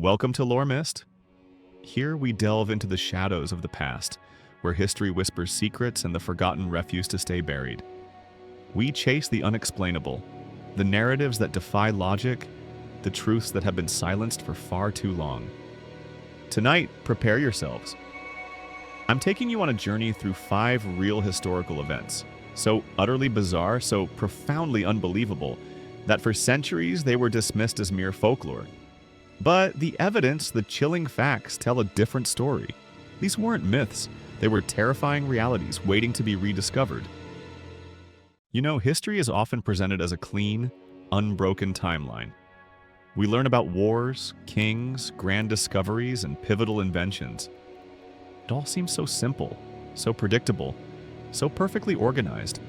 Welcome to Lore Myst. Here we delve into the shadows of the past, where history whispers secrets and the forgotten refuse to stay buried. We chase the unexplainable, the narratives that defy logic, the truths that have been silenced for far too long. Tonight, prepare yourselves. I'm taking you on a journey through 5 real historical events, so utterly bizarre, so profoundly unbelievable, that for centuries they were dismissed as mere folklore. But the evidence, the chilling facts, tell a different story. These weren't myths. They were terrifying realities waiting to be rediscovered. You know, history is often presented as a clean, unbroken timeline. We learn about wars, kings, grand discoveries, and pivotal inventions. It all seems so simple, so predictable, so perfectly organized.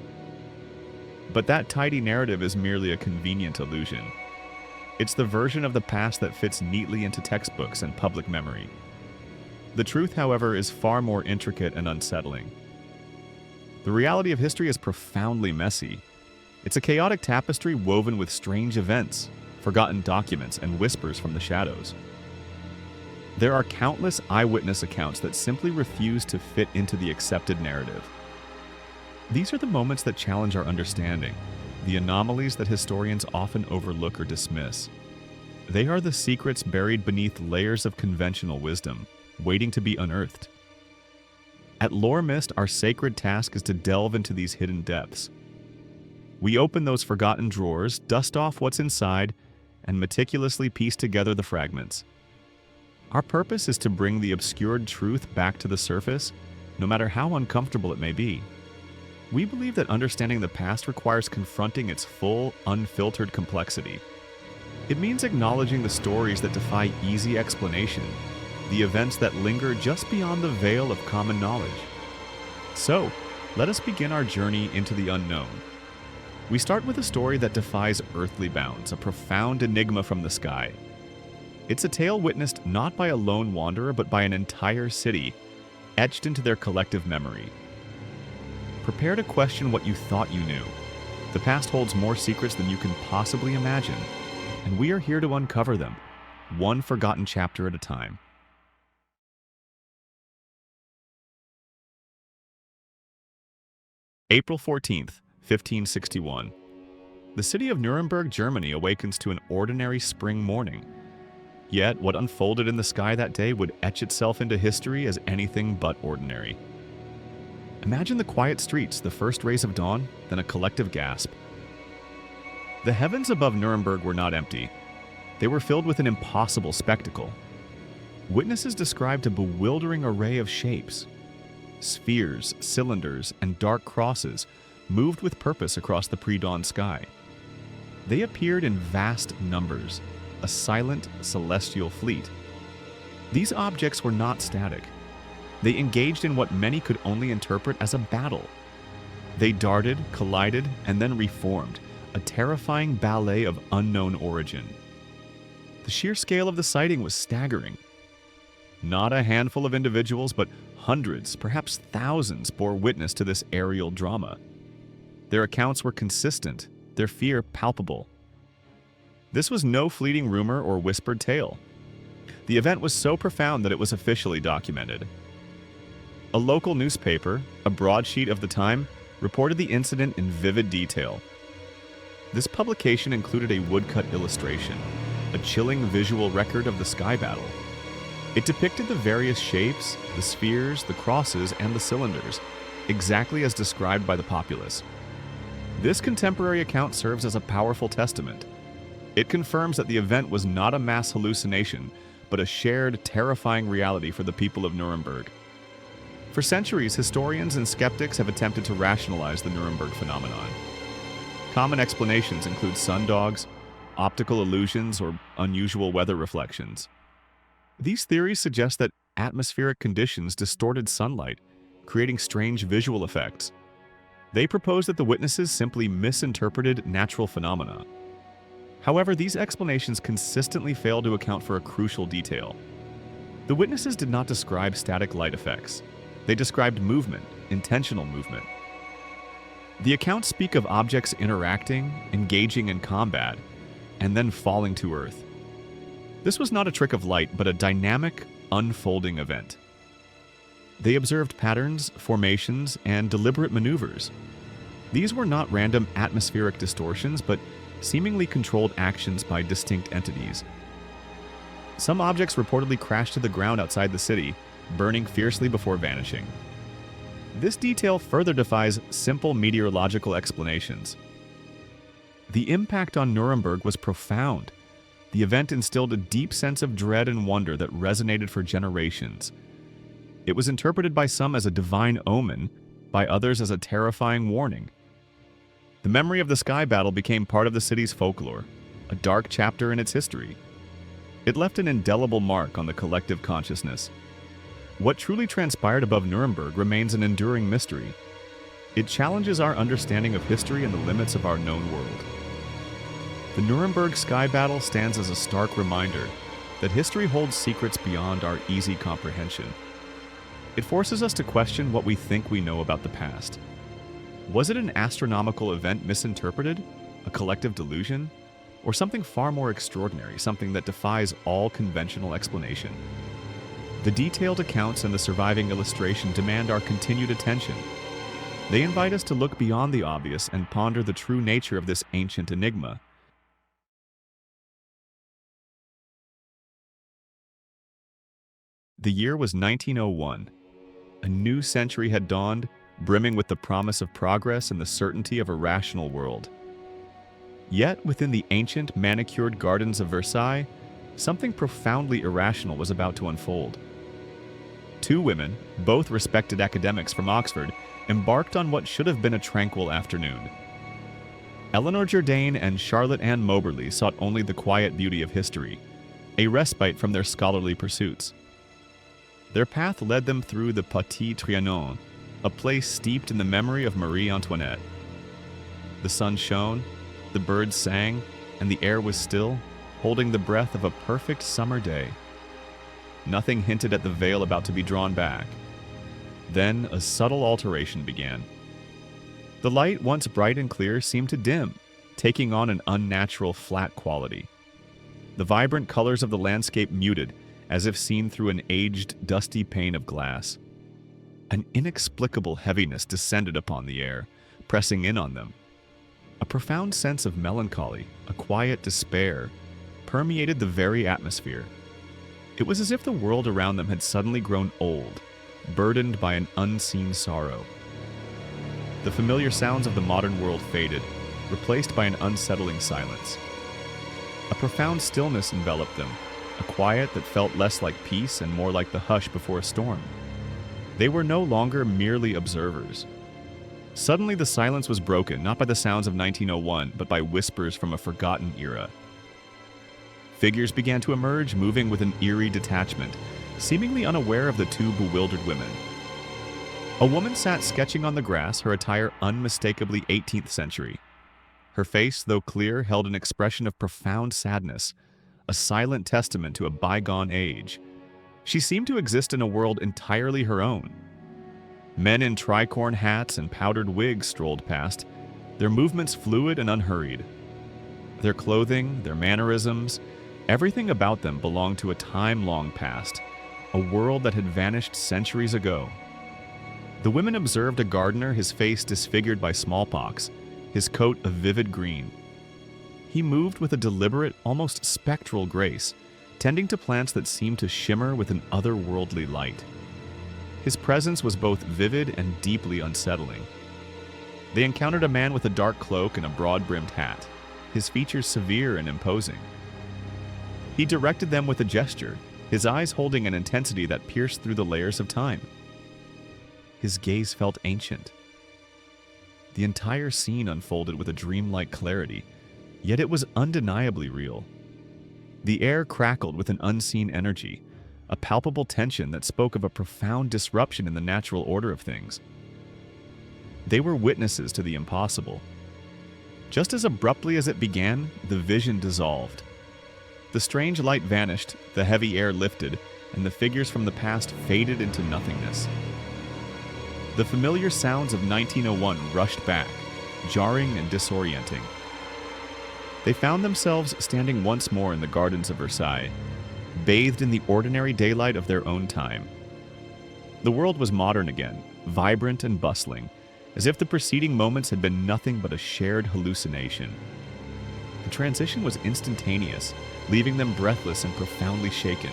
But that tidy narrative is merely a convenient illusion. It's the version of the past that fits neatly into textbooks and public memory. The truth, however, is far more intricate and unsettling. The reality of history is profoundly messy. It's a chaotic tapestry woven with strange events, forgotten documents, and whispers from the shadows. There are countless eyewitness accounts that simply refuse to fit into the accepted narrative. These are the moments that challenge our understanding, the anomalies that historians often overlook or dismiss. They are the secrets buried beneath layers of conventional wisdom, waiting to be unearthed. At Lore Myst, our sacred task is to delve into these hidden depths. We open those forgotten drawers, dust off what's inside, and meticulously piece together the fragments. Our purpose is to bring the obscured truth back to the surface, no matter how uncomfortable it may be. We believe that understanding the past requires confronting its full, unfiltered complexity. It means acknowledging the stories that defy easy explanation, the events that linger just beyond the veil of common knowledge. So, let us begin our journey into the unknown. We start with a story that defies earthly bounds, a profound enigma from the sky. It's a tale witnessed not by a lone wanderer, but by an entire city, etched into their collective memory. Prepare to question what you thought you knew. The past holds more secrets than you can possibly imagine, and we are here to uncover them, one forgotten chapter at a time. April 14th, 1561. The city of Nuremberg, Germany awakens to an ordinary spring morning. Yet, what unfolded in the sky that day would etch itself into history as anything but ordinary. Imagine the quiet streets, the first rays of dawn, then a collective gasp. The heavens above Nuremberg were not empty. They were filled with an impossible spectacle. Witnesses described a bewildering array of shapes. Spheres, cylinders, and dark crosses moved with purpose across the pre-dawn sky. They appeared in vast numbers, a silent, celestial fleet. These objects were not static. They engaged in what many could only interpret as a battle. They darted, collided, and then reformed, a terrifying ballet of unknown origin. The sheer scale of the sighting was staggering. Not a handful of individuals, but hundreds, perhaps thousands, bore witness to this aerial drama. Their accounts were consistent, their fear palpable. This was no fleeting rumor or whispered tale. The event was so profound that it was officially documented. A local newspaper, a broadsheet of the time, reported the incident in vivid detail. This publication included a woodcut illustration, a chilling visual record of the Sky Battle. It depicted the various shapes, the spheres, the crosses, and the cylinders, exactly as described by the populace. This contemporary account serves as a powerful testament. It confirms that the event was not a mass hallucination, but a shared, terrifying reality for the people of Nuremberg. For centuries, historians and skeptics have attempted to rationalize the Nuremberg phenomenon. Common explanations include sundogs, optical illusions, or unusual weather reflections. These theories suggest that atmospheric conditions distorted sunlight, creating strange visual effects. They propose that the witnesses simply misinterpreted natural phenomena. However, these explanations consistently fail to account for a crucial detail. The witnesses did not describe static light effects. They described movement, intentional movement. The accounts speak of objects interacting, engaging in combat, and then falling to Earth. This was not a trick of light, but a dynamic, unfolding event. They observed patterns, formations, and deliberate maneuvers. These were not random atmospheric distortions, but seemingly controlled actions by distinct entities. Some objects reportedly crashed to the ground outside the city, burning fiercely before vanishing. This detail further defies simple meteorological explanations. The impact on Nuremberg was profound. The event instilled a deep sense of dread and wonder that resonated for generations. It was interpreted by some as a divine omen, by others as a terrifying warning. The memory of the Sky Battle became part of the city's folklore, a dark chapter in its history. It left an indelible mark on the collective consciousness. What truly transpired above Nuremberg remains an enduring mystery. It challenges our understanding of history and the limits of our known world. The Nuremberg Sky Battle stands as a stark reminder that history holds secrets beyond our easy comprehension. It forces us to question what we think we know about the past. Was it an astronomical event misinterpreted, a collective delusion, or something far more extraordinary, something that defies all conventional explanation? The detailed accounts and the surviving illustration demand our continued attention. They invite us to look beyond the obvious and ponder the true nature of this ancient enigma. The year was 1901. A new century had dawned, brimming with the promise of progress and the certainty of a rational world. Yet, within the ancient, manicured gardens of Versailles, something profoundly irrational was about to unfold. Two women, both respected academics from Oxford, embarked on what should have been a tranquil afternoon. Eleanor Jourdain and Charlotte Ann Moberly sought only the quiet beauty of history, a respite from their scholarly pursuits. Their path led them through the Petit Trianon, a place steeped in the memory of Marie Antoinette. The sun shone, the birds sang, and the air was still, holding the breath of a perfect summer day. Nothing hinted at the veil about to be drawn back. Then a subtle alteration began. The light, once bright and clear, seemed to dim, taking on an unnatural flat quality. The vibrant colors of the landscape muted, as if seen through an aged, dusty pane of glass. An inexplicable heaviness descended upon the air, pressing in on them. A profound sense of melancholy, a quiet despair, permeated the very atmosphere. It was as if the world around them had suddenly grown old, burdened by an unseen sorrow. The familiar sounds of the modern world faded, replaced by an unsettling silence. A profound stillness enveloped them, a quiet that felt less like peace and more like the hush before a storm. They were no longer merely observers. Suddenly the silence was broken, not by the sounds of 1901, but by whispers from a forgotten era. Figures began to emerge, moving with an eerie detachment, seemingly unaware of the two bewildered women. A woman sat sketching on the grass, her attire unmistakably 18th century. Her face, though clear, held an expression of profound sadness, a silent testament to a bygone age. She seemed to exist in a world entirely her own. Men in tricorn hats and powdered wigs strolled past, their movements fluid and unhurried. Their clothing, their mannerisms, everything about them belonged to a time long past, a world that had vanished centuries ago. The women observed a gardener, his face disfigured by smallpox, his coat a vivid green. He moved with a deliberate, almost spectral grace, tending to plants that seemed to shimmer with an otherworldly light. His presence was both vivid and deeply unsettling. They encountered a man with a dark cloak and a broad-brimmed hat, his features severe and imposing. He directed them with a gesture, his eyes holding an intensity that pierced through the layers of time. His gaze felt ancient. The entire scene unfolded with a dreamlike clarity, yet it was undeniably real. The air crackled with an unseen energy, a palpable tension that spoke of a profound disruption in the natural order of things. They were witnesses to the impossible. Just as abruptly as it began, the vision dissolved. The strange light vanished, the heavy air lifted, and the figures from the past faded into nothingness. The familiar sounds of 1901 rushed back, jarring and disorienting. They found themselves standing once more in the gardens of Versailles, bathed in the ordinary daylight of their own time. The world was modern again, vibrant and bustling, as if the preceding moments had been nothing but a shared hallucination. The transition was instantaneous, leaving them breathless and profoundly shaken.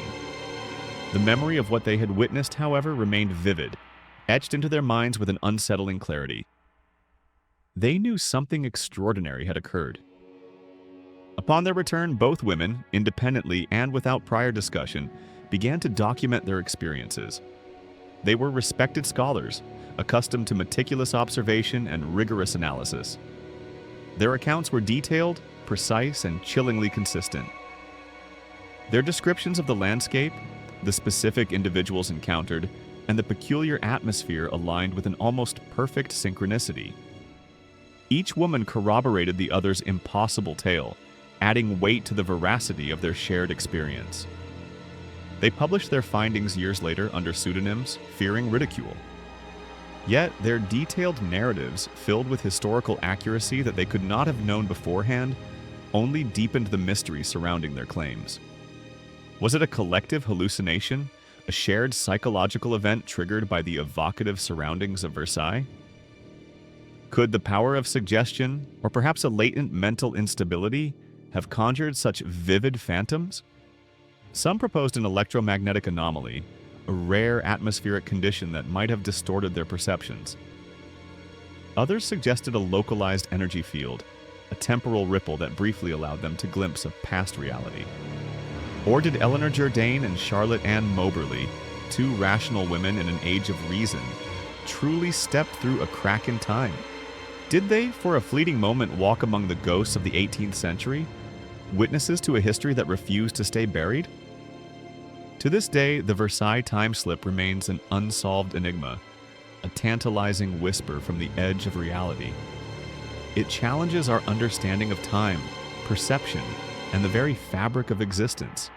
The memory of what they had witnessed, however, remained vivid, etched into their minds with an unsettling clarity. They knew something extraordinary had occurred. Upon their return, both women, independently and without prior discussion, began to document their experiences. They were respected scholars, accustomed to meticulous observation and rigorous analysis. Their accounts were detailed, precise, and chillingly consistent. Their descriptions of the landscape, the specific individuals encountered, and the peculiar atmosphere aligned with an almost perfect synchronicity. Each woman corroborated the other's impossible tale, adding weight to the veracity of their shared experience. They published their findings years later under pseudonyms, fearing ridicule. Yet their detailed narratives, filled with historical accuracy that they could not have known beforehand, only deepened the mystery surrounding their claims. Was it a collective hallucination, a shared psychological event triggered by the evocative surroundings of Versailles? Could the power of suggestion, or perhaps a latent mental instability, have conjured such vivid phantoms? Some proposed an electromagnetic anomaly, a rare atmospheric condition that might have distorted their perceptions. Others suggested a localized energy field, a temporal ripple that briefly allowed them to glimpse a past reality. Or did Eleanor Jourdain and Charlotte Ann Moberly, two rational women in an age of reason, truly step through a crack in time? Did they, for a fleeting moment, walk among the ghosts of the 18th century, witnesses to a history that refused to stay buried? To this day, the Versailles time slip remains an unsolved enigma, a tantalizing whisper from the edge of reality. It challenges our understanding of time, perception, and the very fabric of existence,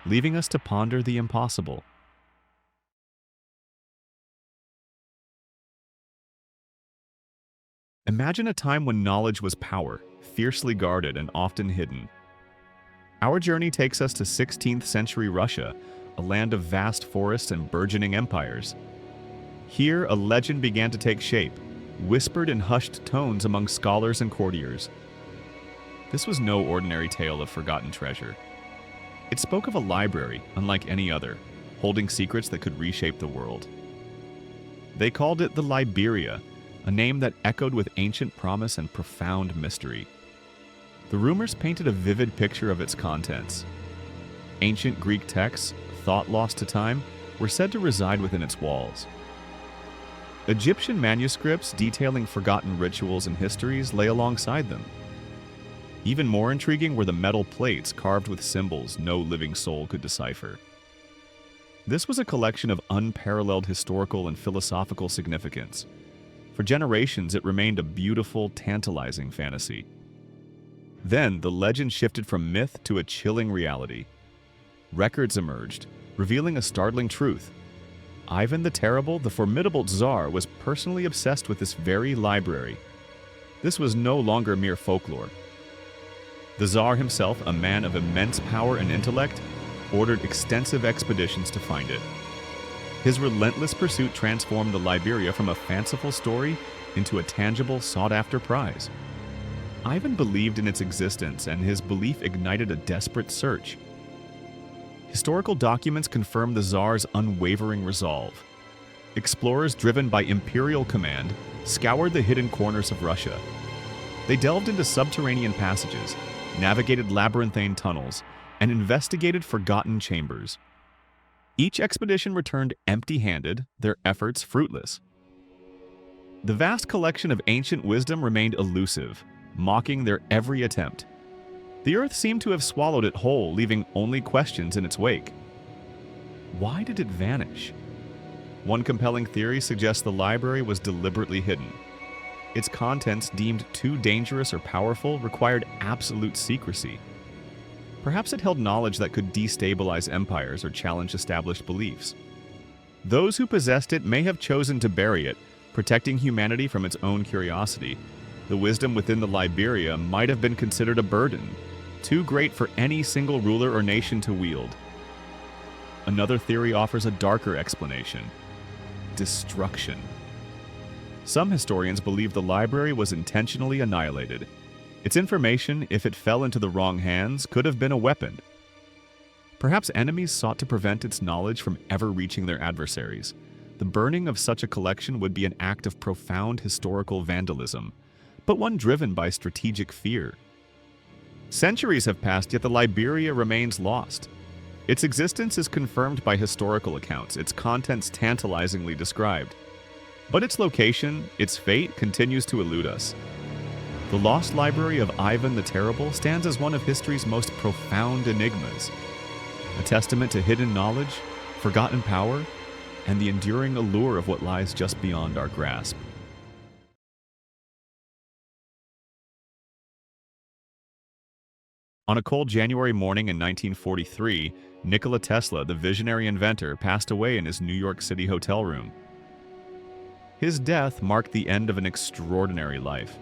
leaving us to ponder the impossible. Imagine a time when knowledge was power, fiercely guarded and often hidden. Our journey takes us to 16th century Russia, a land of vast forests and burgeoning empires. Here, a legend began to take shape, whispered in hushed tones among scholars and courtiers. This was no ordinary tale of forgotten treasure. It spoke of a library unlike any other, holding secrets that could reshape the world. They called it the Liberia, a name that echoed with ancient promise and profound mystery. The rumors painted a vivid picture of its contents. Ancient Greek texts, thought lost to time, were said to reside within its walls. Egyptian manuscripts detailing forgotten rituals and histories lay alongside them. Even more intriguing were the metal plates carved with symbols no living soul could decipher. This was a collection of unparalleled historical and philosophical significance. For generations, it remained a beautiful, tantalizing fantasy. Then, the legend shifted from myth to a chilling reality. Records emerged, revealing a startling truth. Ivan the Terrible, the formidable Tsar, was personally obsessed with this very library. This was no longer mere folklore. The Tsar himself, a man of immense power and intellect, ordered extensive expeditions to find it. His relentless pursuit transformed the Liberia from a fanciful story into a tangible, sought-after prize. Ivan believed in its existence, and his belief ignited a desperate search. Historical documents confirm the Tsar's unwavering resolve. Explorers driven by imperial command scoured the hidden corners of Russia. They delved into subterranean passages, navigated labyrinthine tunnels, and investigated forgotten chambers. Each expedition returned empty-handed, their efforts fruitless. The vast collection of ancient wisdom remained elusive, mocking their every attempt. The earth seemed to have swallowed it whole, leaving only questions in its wake. Why did it vanish? One compelling theory suggests the library was deliberately hidden. Its contents, deemed too dangerous or powerful, required absolute secrecy. Perhaps it held knowledge that could destabilize empires or challenge established beliefs. Those who possessed it may have chosen to bury it, protecting humanity from its own curiosity. The wisdom within the Liberia might have been considered a burden, too great for any single ruler or nation to wield. another theory offers a darker explanation: destruction. Some historians believe the library was intentionally annihilated. Its information, if it fell into the wrong hands, could have been a weapon. Perhaps enemies sought to prevent its knowledge from ever reaching their adversaries. The burning of such a collection would be an act of profound historical vandalism, but one driven by strategic fear. Centuries have passed, yet the Liberia remains lost. Its existence is confirmed by historical accounts, its contents tantalizingly described. But its location, its fate, continues to elude us. The lost library of Ivan the Terrible stands as one of history's most profound enigmas, a testament to hidden knowledge, forgotten power, and the enduring allure of what lies just beyond our grasp. On a cold January morning in 1943, Nikola Tesla, the visionary inventor, passed away in his New York City hotel room. His death marked the end of an extraordinary life,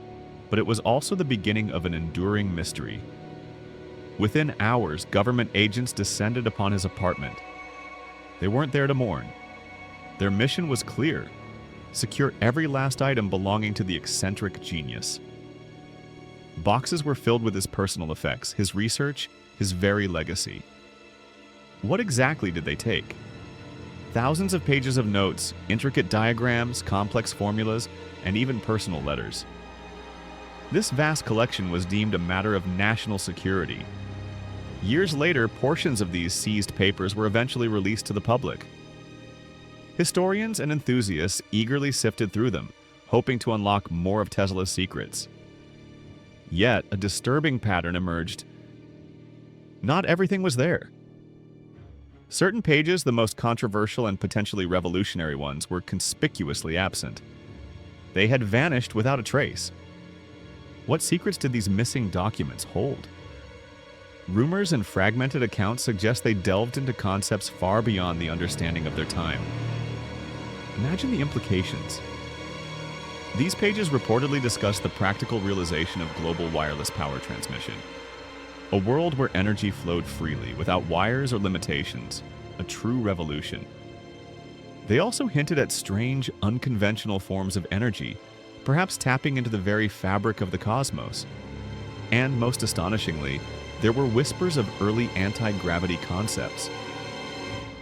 but it was also the beginning of an enduring mystery. Within hours, government agents descended upon his apartment. They weren't there to mourn. Their mission was clear: secure every last item belonging to the eccentric genius. Boxes were filled with his personal effects, his research, his very legacy. What exactly did they take? Thousands of pages of notes, intricate diagrams, complex formulas, and even personal letters. This vast collection was deemed a matter of national security. Years later, portions of these seized papers were eventually released to the public. Historians and enthusiasts eagerly sifted through them, hoping to unlock more of Tesla's secrets. Yet, a disturbing pattern emerged. Not everything was there. Certain pages, the most controversial and potentially revolutionary ones, were conspicuously absent. They had vanished without a trace. What secrets did these missing documents hold? Rumors and fragmented accounts suggest they delved into concepts far beyond the understanding of their time. Imagine the implications. These pages reportedly discuss the practical realization of global wireless power transmission. A world where energy flowed freely, without wires or limitations. A true revolution. They also hinted at strange, unconventional forms of energy, perhaps tapping into the very fabric of the cosmos. And most astonishingly, there were whispers of early anti-gravity concepts.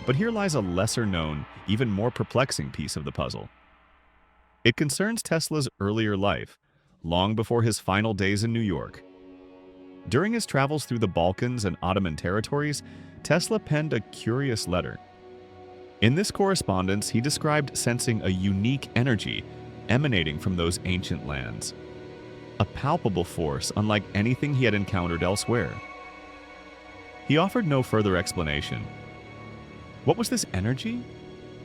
But here lies a lesser-known, even more perplexing piece of the puzzle. It concerns Tesla's earlier life, long before his final days in New York. During his travels through the Balkans and Ottoman territories, Tesla penned a curious letter. In this correspondence, he described sensing a unique energy emanating from those ancient lands. A palpable force unlike anything he had encountered elsewhere. He offered no further explanation. What was this energy?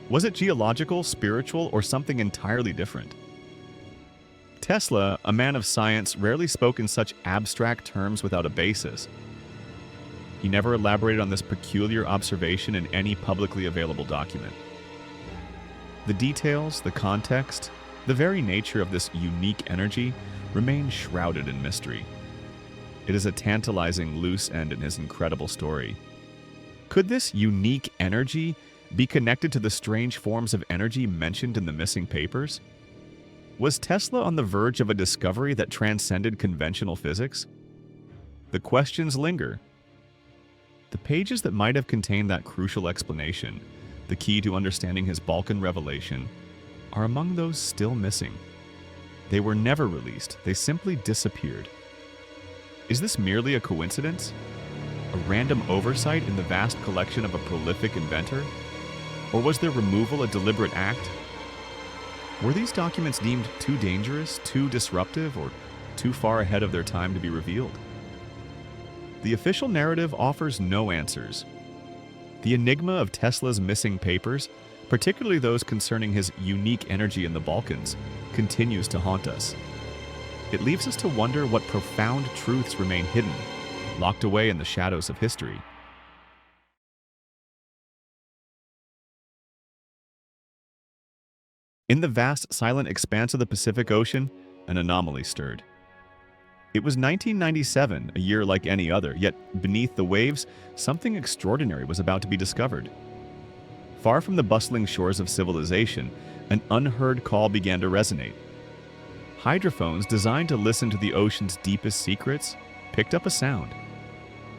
Was it geological, spiritual, or something entirely different? Tesla, a man of science, rarely spoke in such abstract terms without a basis. He never elaborated on this peculiar observation in any publicly available document. The details, the context, the very nature of this unique energy remain shrouded in mystery. It is a tantalizing loose end in his incredible story. Could this unique energy be connected to the strange forms of energy mentioned in the missing papers? Was Tesla on the verge of a discovery that transcended conventional physics? The questions linger. The pages that might have contained that crucial explanation, the key to understanding his Balkan revelation, are among those still missing. They were never released, they simply disappeared. Is this merely a coincidence? A random oversight in the vast collection of a prolific inventor? Or was their removal a deliberate act? Were these documents deemed too dangerous, too disruptive, or too far ahead of their time to be revealed? The official narrative offers no answers. The enigma of Tesla's missing papers, particularly those concerning his unique energy in the Balkans, continues to haunt us. It leaves us to wonder what profound truths remain hidden, locked away in the shadows of history. In the vast, silent expanse of the Pacific Ocean, an anomaly stirred. It was 1997, a year like any other, yet beneath the waves, something extraordinary was about to be discovered. Far from the bustling shores of civilization, an unheard call began to resonate. Hydrophones designed to listen to the ocean's deepest secrets picked up a sound.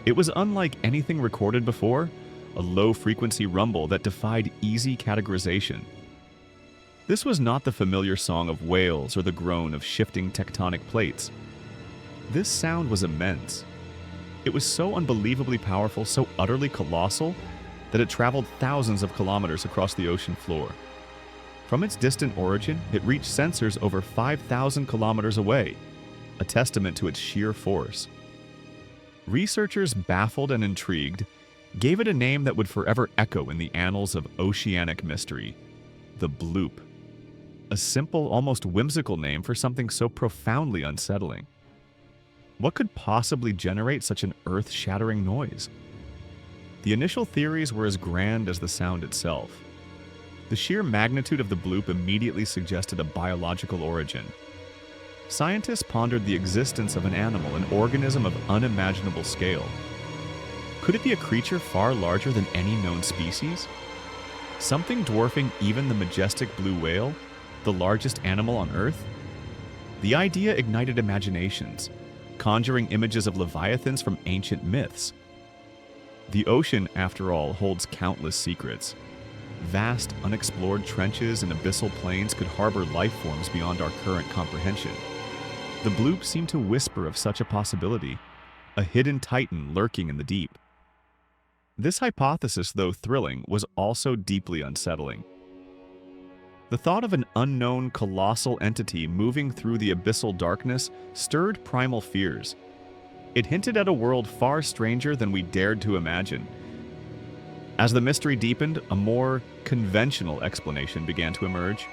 It was unlike anything recorded before, a low-frequency rumble that defied easy categorization. This was not the familiar song of whales or the groan of shifting tectonic plates. This sound was immense. It was so unbelievably powerful, so utterly colossal, that it traveled thousands of kilometers across the ocean floor. From its distant origin, it reached sensors over 5,000 kilometers away, a testament to its sheer force. Researchers, baffled and intrigued, gave it a name that would forever echo in the annals of oceanic mystery: the Bloop. A simple, almost whimsical name for something so profoundly unsettling. What could possibly generate such an earth-shattering noise? The initial theories were as grand as the sound itself. The sheer magnitude of the bloop immediately suggested a biological origin. Scientists pondered the existence of an animal, an organism of unimaginable scale. Could it be a creature far larger than any known species? Something dwarfing even the majestic blue whale, the largest animal on Earth? The idea ignited imaginations, conjuring images of leviathans from ancient myths. The ocean, after all, holds countless secrets. Vast, unexplored trenches and abyssal plains could harbor life forms beyond our current comprehension. The bloop seemed to whisper of such a possibility, a hidden titan lurking in the deep. This hypothesis, though thrilling, was also deeply unsettling. The thought of an unknown, colossal entity moving through the abyssal darkness stirred primal fears. It hinted at a world far stranger than we dared to imagine. As the mystery deepened, a more conventional explanation began to emerge.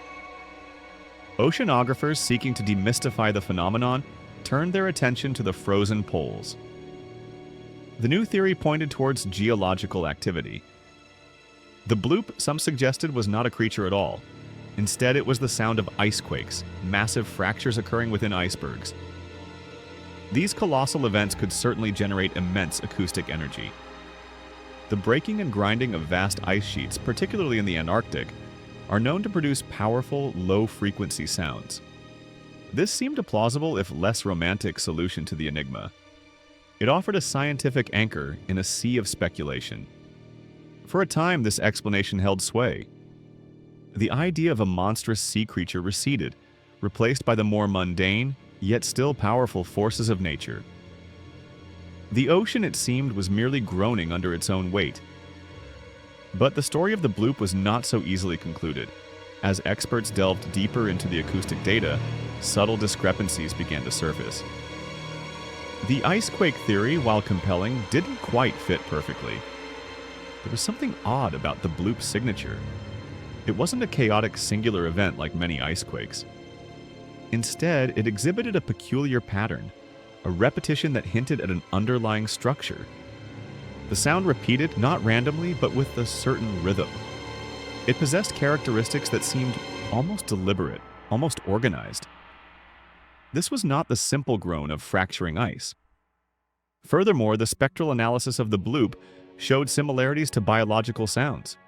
Oceanographers seeking to demystify the phenomenon turned their attention to the frozen poles. The new theory pointed towards geological activity. The bloop, some suggested, was not a creature at all. Instead, it was the sound of ice quakes, massive fractures occurring within icebergs. These colossal events could certainly generate immense acoustic energy. The breaking and grinding of vast ice sheets, particularly in the Antarctic, are known to produce powerful, low-frequency sounds. This seemed a plausible, if less romantic, solution to the enigma. It offered a scientific anchor in a sea of speculation. For a time, this explanation held sway. The idea of a monstrous sea creature receded, replaced by the more mundane, yet still powerful forces of nature. The ocean, it seemed, was merely groaning under its own weight. But the story of the bloop was not so easily concluded. As experts delved deeper into the acoustic data, subtle discrepancies began to surface. The icequake theory, while compelling, didn't quite fit perfectly. There was something odd about the bloop signature. It wasn't a chaotic singular event like many icequakes. Instead, it exhibited a peculiar pattern, a repetition that hinted at an underlying structure. The sound repeated not randomly, but with a certain rhythm. It possessed characteristics that seemed almost deliberate, almost organized. This was not the simple groan of fracturing ice. Furthermore, the spectral analysis of the bloop showed similarities to biological sounds.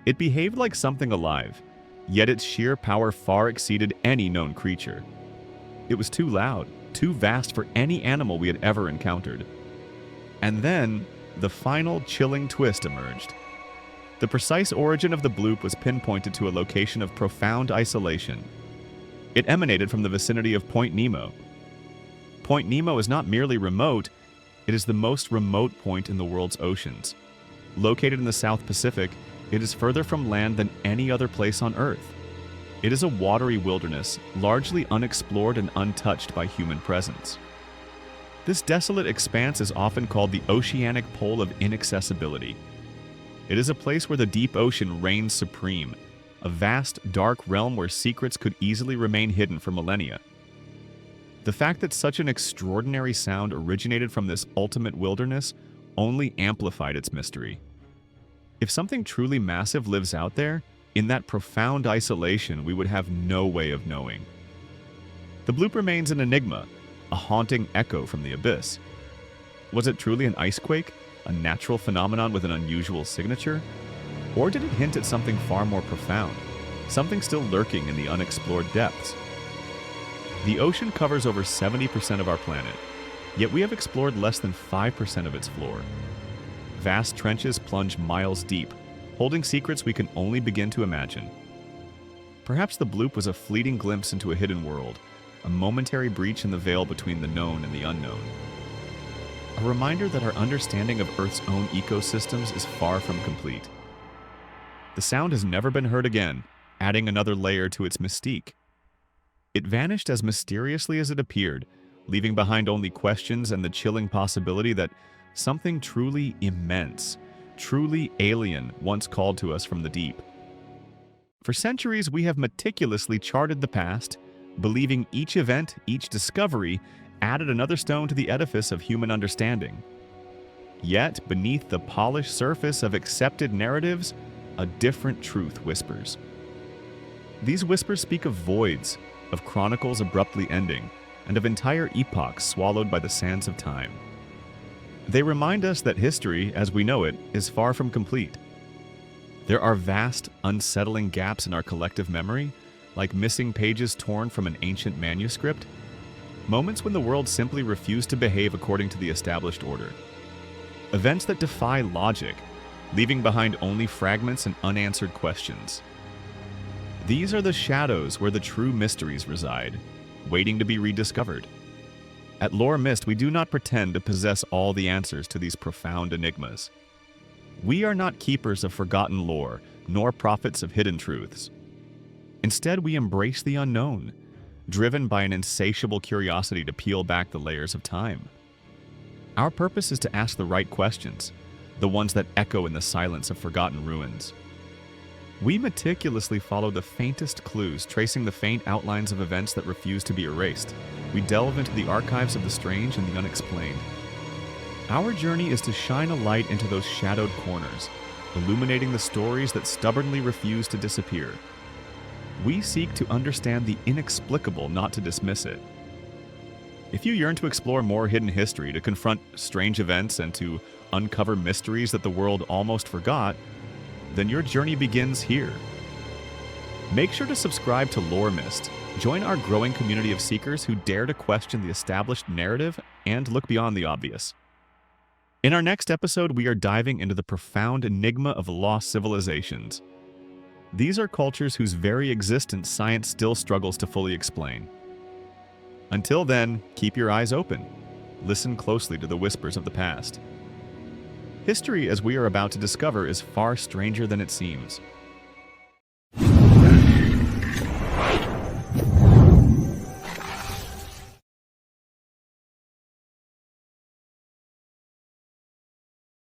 It behaved like something alive, yet its sheer power far exceeded any known creature. It was too loud, too vast for any animal we had ever encountered. And then, the final chilling twist emerged. The precise origin of the bloop was pinpointed to a location of profound isolation. It emanated from the vicinity of Point Nemo. Point Nemo is not merely remote, it is the most remote point in the world's oceans. Located in the South Pacific, it is further from land than any other place on Earth. It is a watery wilderness, largely unexplored and untouched by human presence. This desolate expanse is often called the oceanic pole of inaccessibility. It is a place where the deep ocean reigns supreme, a vast, dark realm where secrets could easily remain hidden for millennia. The fact that such an extraordinary sound originated from this ultimate wilderness only amplified its mystery. If something truly massive lives out there, in that profound isolation we would have no way of knowing. The bloop remains an enigma, a haunting echo from the abyss. Was it truly an icequake, a natural phenomenon with an unusual signature? Or did it hint at something far more profound, something still lurking in the unexplored depths? The ocean covers over 70% of our planet, yet we have explored less than 5% of its floor. Vast trenches plunge miles deep, holding secrets we can only begin to imagine. Perhaps the bloop was a fleeting glimpse into a hidden world, a momentary breach in the veil between the known and the unknown. A reminder that our understanding of Earth's own ecosystems is far from complete. The sound has never been heard again, adding another layer to its mystique. It vanished as mysteriously as it appeared, leaving behind only questions and the chilling possibility that something truly immense, truly alien once called to us from the deep. For centuries, we have meticulously charted the past, believing each event, each discovery, added another stone to the edifice of human understanding. Yet, beneath the polished surface of accepted narratives, a different truth whispers. These whispers speak of voids, of chronicles abruptly ending, and of entire epochs swallowed by the sands of time. They remind us that history, as we know it, is far from complete. There are vast, unsettling gaps in our collective memory, like missing pages torn from an ancient manuscript, moments when the world simply refused to behave according to the established order. Events that defy logic, leaving behind only fragments and unanswered questions. These are the shadows where the true mysteries reside, waiting to be rediscovered. At Lore Myst, we do not pretend to possess all the answers to these profound enigmas. We are not keepers of forgotten lore, nor prophets of hidden truths. Instead, we embrace the unknown, driven by an insatiable curiosity to peel back the layers of time. Our purpose is to ask the right questions, the ones that echo in the silence of forgotten ruins. We meticulously follow the faintest clues, tracing the faint outlines of events that refuse to be erased. We delve into the archives of the strange and the unexplained. Our journey is to shine a light into those shadowed corners, illuminating the stories that stubbornly refuse to disappear. We seek to understand the inexplicable, not to dismiss it. If you yearn to explore more hidden history, to confront strange events, and to uncover mysteries that the world almost forgot, then your journey begins here. Make sure to subscribe to Lore Myst. Join our growing community of seekers who dare to question the established narrative and look beyond the obvious. In our next episode, we are diving into the profound enigma of lost civilizations. These are cultures whose very existence science still struggles to fully explain. Until then, keep your eyes open. Listen closely to the whispers of the past. History, as we are about to discover, is far stranger than it seems.